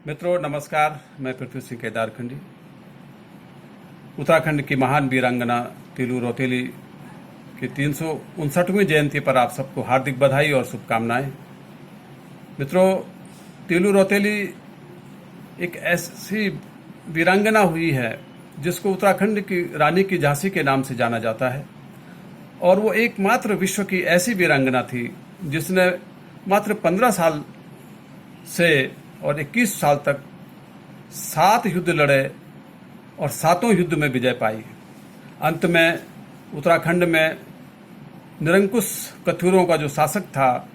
मित्रों नमस्कार, मैं पृथ्वी सिंह केदारखंडी। उत्तराखंड की महान वीरांगना तीलू रौतेली की 359वीं जयंती पर आप सबको हार्दिक बधाई और शुभकामनाएं। मित्रों, तीलू रौतेली एक ऐसी वीरांगना हुई है जिसको उत्तराखंड की रानी की झांसी के नाम से जाना जाता है, और वो एकमात्र विश्व की ऐसी वीरांगना थी जिसने मात्र 15 साल से और 21 साल तक 7 युद्ध लड़े और 7 युद्ध में विजय पाई। अंत में उत्तराखंड में निरंकुश कथुरों का जो शासक था,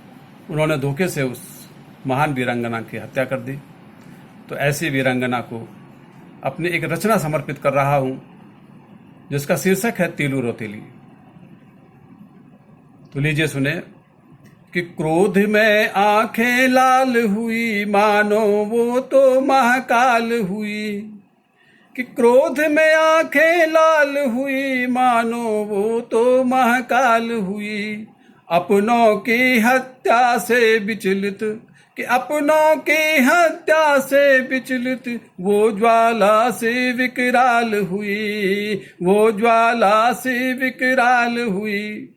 उन्होंने धोखे से उस महान वीरांगना की हत्या कर दी। तो ऐसी वीरांगना को अपनी एक रचना समर्पित कर रहा हूं जिसका शीर्षक है तीलू रौतेली। तो लीजिए सुने कि क्रोध में आंखें लाल हुई मानो वो तो महाकाल हुई, कि क्रोध में आंखें लाल हुई मानो वो तो महाकाल हुई। अपनों की हत्या से विचलित, कि अपनों की हत्या से विचलित वो ज्वाला से विकराल हुई, वो ज्वाला से विकराल हुई।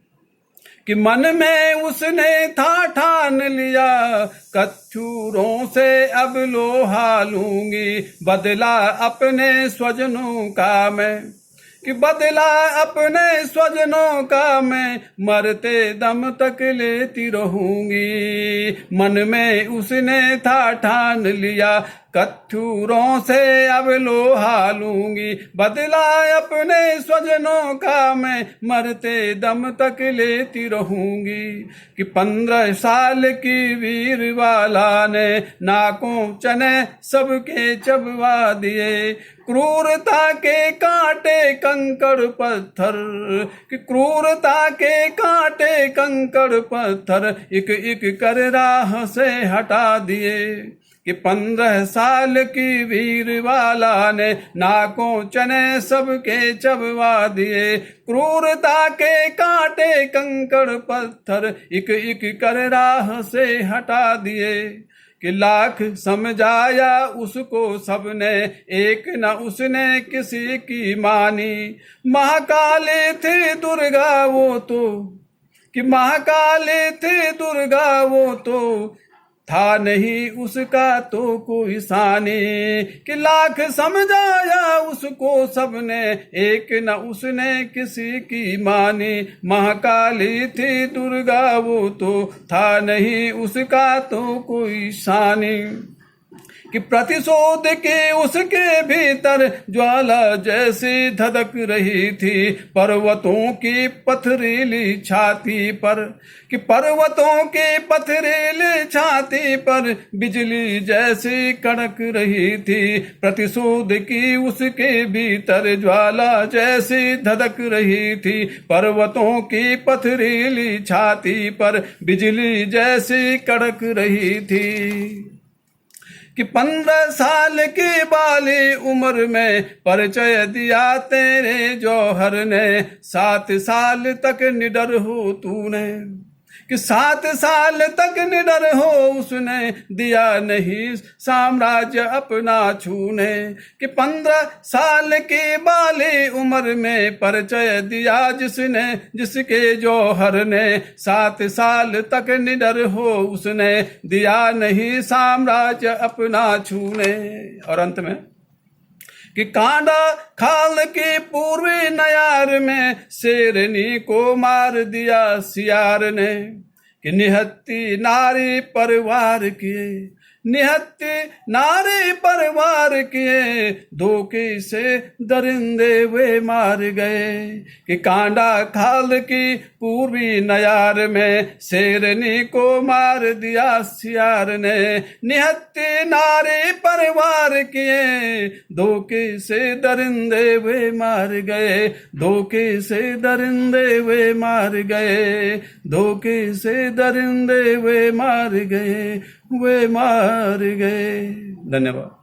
कि मन में उसने था ठान लिया, कच्छूरों से अब लोहा लूंगी, बदला अपने स्वजनों का मैं, कि बदला अपने स्वजनों का मैं, मरते दम तक लेती रहूंगी। मन में उसने था ठान लिया, कच्छूरों से अब लोहा लूंगी, बदला अपने स्वजनों का मैं, मरते दम तक लेती रहूंगी। कि 15 साल की वीरवाला ने नाकों चने सबके चबवा दिए, क्रूरता के कांटे कंकड़ पत्थर, कि क्रूरता के कांटे कंकड़ पत्थर एक एक कर राह से हटा दिए। कि 15 साल की वीरवाला ने नाकों चने सबके चबवा दिए, क्रूरता के कांटे कंकड़ पत्थर एक एक कर राह से हटा दिए। कि लाख समझाया उसको सबने, एक न उसने किसी की मानी। महाकाली थी दुर्गा वो तो, कि महाकाली थी दुर्गा वो तो, था नहीं उसका तो कोई सानी। कि लाख समझाया उसको सबने, एक न उसने किसी की मानी। महाकाली थी दुर्गा वो तो, था नहीं उसका तो कोई सानी। कि प्रतिशोध के उसके भीतर ज्वाला जैसी धधक रही थी, पर्वतों की पथरीली छाती पर, कि पर्वतों की पथरीली छाती पर बिजली जैसी कड़क रही थी। प्रतिशोध की उसके भीतर ज्वाला जैसी धधक रही थी, पर्वतों की पथरीली छाती पर बिजली जैसी कड़क रही थी। कि 15 साल की बाली उम्र में परिचय दिया तेरे जौहर ने, 7 साल तक निडर हो तूने, कि 7 साल तक निडर हो उसने, दिया नहीं साम्राज्य अपना छूने। कि 15 साल की बाली उम्र में परिचय दिया जिसने, जिसके जौहर ने, 7 साल तक निडर हो उसने, दिया नहीं साम्राज्य अपना छूने। और अंत में कि कांडा खाल की पूर्वी नयार में शेरनी को मार दिया सियार ने। कि निहत्ती नारी परिवार किए, निहत्ती नारी परिवार किए, धोखे से दरिंदे वे मार गए। कि कांडा खाल की पूर्वी नयार में शेरनी को मार दिया सियार ने। निहत्ती नारी परिवार किए, धोखे से दरिंदे वे मार गए, धोखे से दरिंदे वे मार गए, धोखे से दरिंदे वे मार गए, वे मार गए। धन्यवाद।